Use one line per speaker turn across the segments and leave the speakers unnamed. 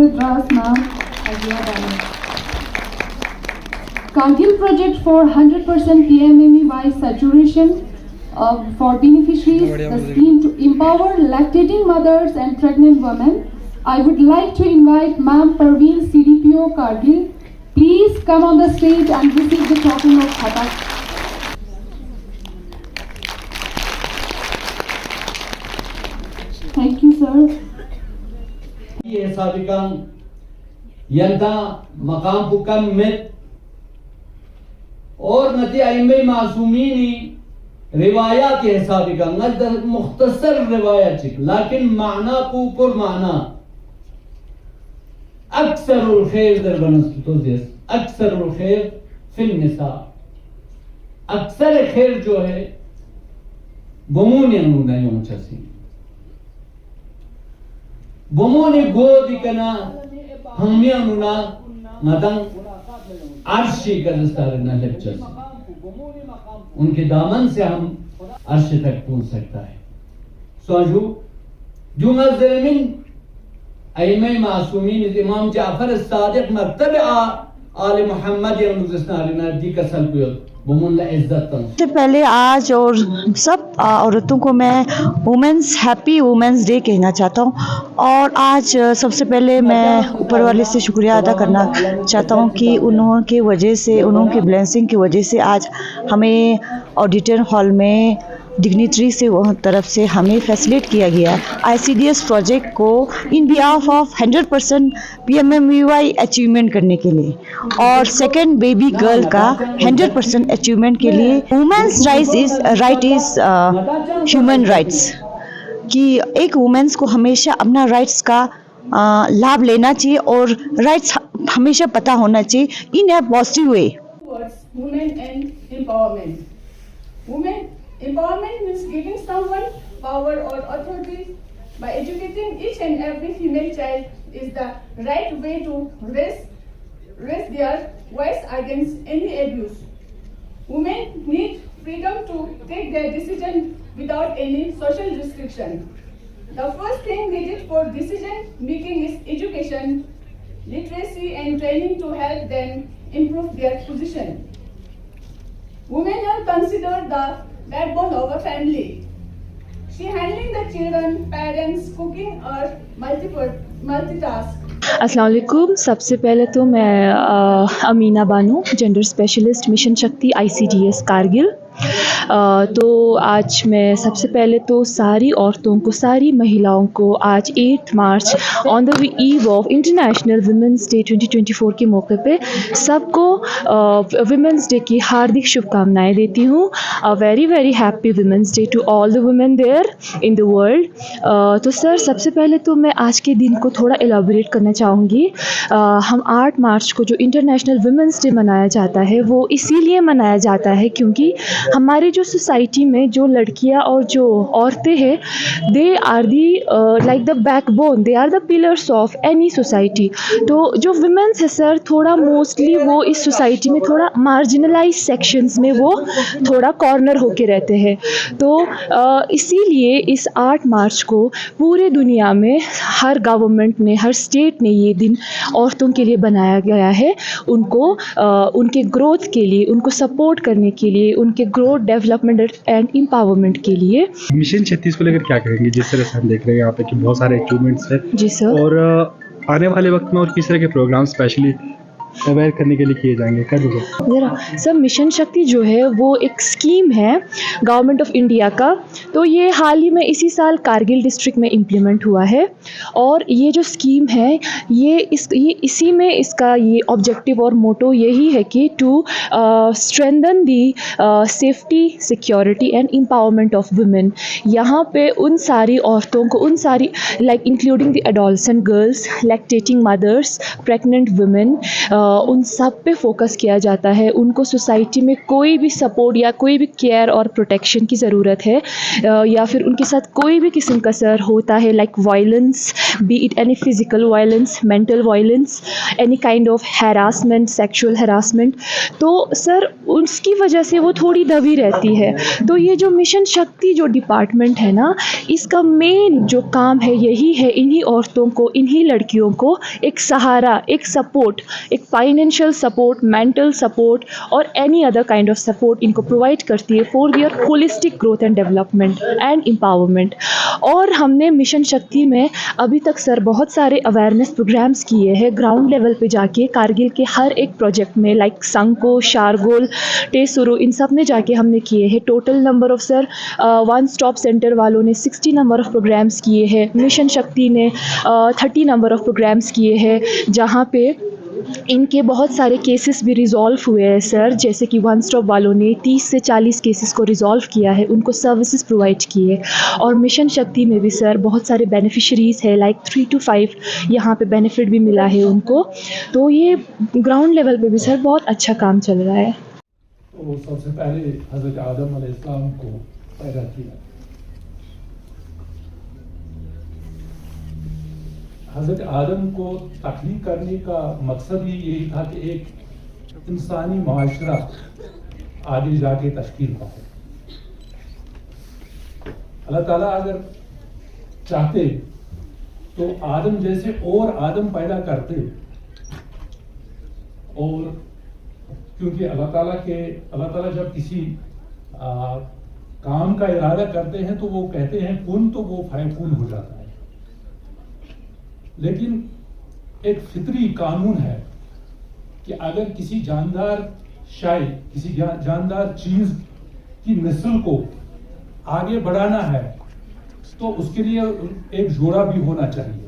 Ras ma'am, Adia Banu. Kargil project for 100% PMMEY saturation for beneficiaries, the scheme to empower lactating mothers and pregnant women. I would like to invite Ma'am Parveen, CDPO Kargil. Please come on the stage and receive the token of Khatak. Thank you, sir.
یہ سابقاً یلدا مقام بکم مت اور نتی ائمہ معصومینی روایات یہ سابقاً نجد مختصر روایت چک لیکن معنی کو پر معنی اکثر الخیر در بنسبتو دیس اکثر الخیر فی النساء اکثر خیر جو ہے بمونی انونا یوں چسی بمونی گودی کنا ہمی انونا مدن عرشی کا دستارنا لپچس ان کے دامن سے ہم عرش تک پہنچ سکتا ہے سوجو جو نظر من ائمہ معصومین امام جعفر الصادق مکتب آل محمد یا دی کا سلبیت بمون عزت
سب سے پہلے آج اور سب عورتوں کو میں وومنس ہیپی وومنس ڈے کہنا چاہتا ہوں اور آج سب سے پہلے میں اوپر والے سے شکریہ ادا کرنا چاہتا ہوں کہ انہوں کی وجہ سے انہوں کی بلیسنگ کی وجہ سے آج ہمیں آڈیٹر ہال میں ڈگنیٹری سے طرف سے ہمیں فیسلیٹ کیا گیا ہے ICDS پروجیکٹ کو ان بیہاف آف 100% PMMEY اچیومنٹ کرنے کے لیے اور سیکنڈ بیبی گرل کا 100% اچیومنٹ کے لیے women's right is human rights کہ ایک وومنس کو ہمیشہ اپنا رائٹس کا لابھ لینا چاہیے اور رائٹس ہمیشہ پتہ ہونا چاہیے in a positive way.
Women and empowerment. Women empowerment means giving someone power or authority by educating each and every female child is the right way to raise their voice against any abuse. Women need freedom to take their decision without any social restriction. The first thing needed for decision making is education, literacy and training to help them improve their position. Women are considered the backbone of a family. She handling the children, parents, cooking or multitask.
السلام علیکم. سب سے پہلے تو میں Amina Bano gender specialist mission Shakti ICDS Kargil. تو آج میں سب سے پہلے تو ساری عورتوں کو ساری مہیلاؤں کو آج 8 مارچ آن دا ایو آف انٹرنیشنل ویمنس ڈے 2024 کے موقع پہ سب کو ویمنس ڈے کی ہاردک شبھ کامنائیں دیتی ہوں. Very very happy women's day to all the women there in the world. تو سر سب سے پہلے تو میں آج کے دن کو تھوڑا ایلیبوریٹ کرنا چاہوں گی. ہم 8 مارچ کو جو انٹرنیشنل ویمنس ڈے منایا جاتا ہے وہ اسی لیے منایا جاتا ہے کیونکہ ہماری جو سوسائٹی میں جو لڑکیاں اور جو عورتیں ہیں they are the like the backbone, they are the pillars of any society. تو جو ویمنس ہے سر تھوڑا موسٹلی وہ اس سوسائٹی میں تھوڑا مارجنلائز سیکشنز میں وہ تھوڑا کارنر ہو کے رہتے ہیں. تو اسی لیے اس 8 مارچ کو پورے دنیا میں ہر گورنمنٹ نے ہر اسٹیٹ نے یہ دن عورتوں کے لیے بنایا گیا ہے, ان کو ان کے گروتھ کے لیے, ان کو سپورٹ کرنے کے لیے, ان کے گروتھ ڈیولپمنٹ اینڈ امپاورمنٹ کے لیے.
مشن 36 کو لے کر کیا کہیں گے؟ جس طرح سے ہم دیکھ رہے ہیں یہاں پہ کہ بہت سارے اچیومنٹس ہیں.
جی سر.
اور آنے والے وقت میں اور کس طرح کے پروگرام اسپیشلی اویئر کرنے کے لیے کیے جائیں گے؟ کر دیجیے
ذرا سر. مشن شکتی جو ہے وہ ایک اسکیم ہے گورنمنٹ آف انڈیا کا. تو یہ حال ہی میں اسی سال کارگل ڈسٹرکٹ میں امپلیمنٹ ہوا ہے اور یہ جو اسکیم ہے یہ اسی میں اس کا یہ آبجیکٹیو اور موٹو یہی ہے کہ to strengthen the safety, security and empowerment of women. یہاں پہ ان ساری عورتوں کو, ان ساری like including the adolescent girls, lactating mothers, pregnant women, उन सब पे फोकस किया जाता है। उनको सोसाइटी में कोई भी सपोर्ट या कोई भी केयर और प्रोटेक्शन की ज़रूरत है या फिर उनके साथ कोई भी किस्म का सर होता है like violence, B it any physical violence, mental violence, any kind of harassment, sexual harassment, तो सर उसकी वजह से वो थोड़ी दबी रहती है। तो ये जो मिशन शक्ति जो डिपार्टमेंट है ना, इसका मेन जो काम है यही है इन्हीं औरतों को, इन्हीं लड़कियों को एक सहारा, एक सपोर्ट, एक फाइनेंशियल सपोर्ट, मेंटल सपोर्ट और any other kind of support इनको प्रोवाइड करती है for their holistic growth and development and empowerment. और हमने मिशन शक्ति में अभी तक सर बहुत सारे अवेयरनेस प्रोग्राम्स किए हैं ग्राउंड लेवल पे जाके, कारगिल के हर एक प्रोजेक्ट में लाइक संको, शारगोल, टेसुरु, इन सब में जाके हमने किए हैं। Total number of sir one stop centre वालों ने 60 नंबर ऑफ प्रोग्राम्स किए हैं, मिशन शक्ति ने 30 नंबर ऑफ प्रोग्राम्स किए हैं, जहाँ पे इनके बहुत सारे केसेस भी रिज़ॉल्व हुए हैं सर। जैसे कि वन स्टॉप वालों ने 30 से 40 केसेस को रिज़ॉल्व किया है, उनको सर्विसेज प्रोवाइड किए। और मिशन शक्ति में भी सर बहुत सारे बेनिफिशरीज़ है लाइक 3 to 5 यहाँ पे बेनिफिट भी मिला है उनको। तो ये ग्राउंड लेवल पे भी सर बहुत अच्छा काम चल रहा है।
तो सबसे पहले हज़रत आदम अलैहिस्सलाम को पैदा किया। हज़रत आदम को तख्लीक करने का मकसद ही यही था कि एक इंसानी माशरा आगे जाके तश्कील पाए। अल्लाह ताला अगर चाहते तो आदम जैसे और आदम पैदा करते, और क्योंकि अल्लाह ताला जब किसी काम का इरादा करते हैं तो वो कहते हैं कुन, तो वो फयकून हो जाता है। लेकिन एक फितरी कानून है कि अगर किसी जानदार शाय, किसी जानदार चीज की नस्ल को आगे बढ़ाना है तो उसके लिए एक जोड़ा भी होना चाहिए।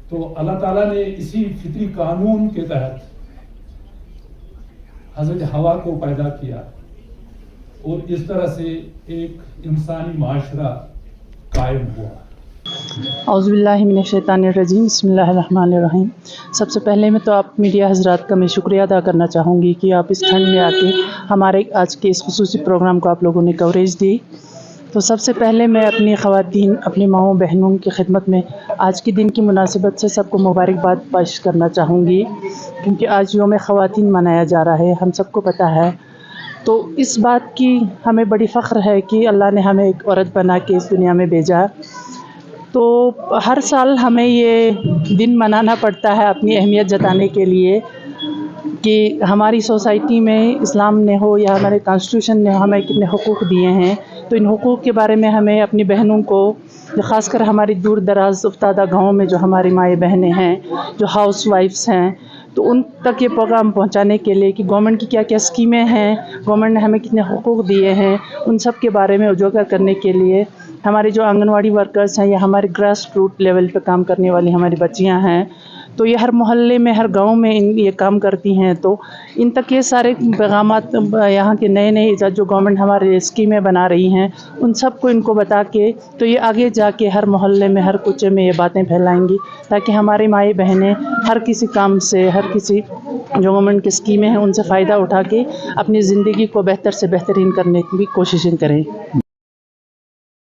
तो अल्लाह ताला ने इसी फितरी कानून के तहत हज़रत हवा को पैदा किया और इस तरह से एक इंसानी माशरा कायम हुआ।
औज़ुबिल्लाहि मिनश्शैतानिर्रजीम, बिस्मिल्लाहिर्रहमानिर्रहीम। सबसे पहले मैं तो आप मीडिया हज़रात का मैं शुक्रिया अदा करना चाहूँगी कि आप इस ठंड में आके हमारे आज के इस खुसूसी प्रोग्राम को आप लोगों ने कवरेज दी। तो सबसे पहले मैं अपनी ख़वातीन, अपनी माँओं बहनों की खिदमत में आज के दिन की मुनासिबत से सबको मुबारकबाद पेश करना चाहूँगी, क्योंकि आज यौम ख़वातीन मनाया जा रहा है, हम सबको पता है। तो इस बात की हमें बड़ी फ़ख्र है कि अल्लाह ने हमें एक औरत बना के इस दुनिया में भेजा। तो हर साल हमें ये दिन मनाना पड़ता है अपनी अहमियत जताने के लिए कि हमारी सोसाइटी में इस्लाम ने हो या हमारे कॉन्स्टिट्यूशन ने हमें कितने हुकूक़ दिए हैं। तो इन हुकूक़ के बारे में हमें अपनी बहनों को, ख़ासकर हमारी दूर दराज उफ्तादा गाँव में जो हमारी माएँ बहनें हैं, जो हाउस वाइफ्स हैं, तो उन तक ये प्रोग्राम पहुंचाने के लिए कि गवर्नमेंट की क्या क्या स्कीमें हैं, गवर्नमेंट ने हमें कितने हुकूक़ दिए हैं, उन सब के बारे में उजागर करने के लिए हमारे जो आंगनवाड़ी वर्कर्स हैं या हमारे ग्रास रूट लेवल पे काम करने वाली हमारी बच्चियां हैं, तो ये हर मोहल्ले में, हर गांव में ये काम करती हैं। तो इन तक ये सारे पैगामात, यहाँ के नए नए जो गवर्नमेंट हमारे स्कीमें बना रही हैं, उन सब को इनको बता के तो ये आगे जाके हर मोहल्ले में, हर कुचे में ये बातें फैलाएंगी, ताकि हमारी माएँ बहनें हर किसी काम से, हर किसी जो गवर्नमेंट की स्कीमें हैं उनसे फ़ायदा उठा के अपनी ज़िंदगी को बेहतर से बेहतरीन करने की भी कोशिशें करें।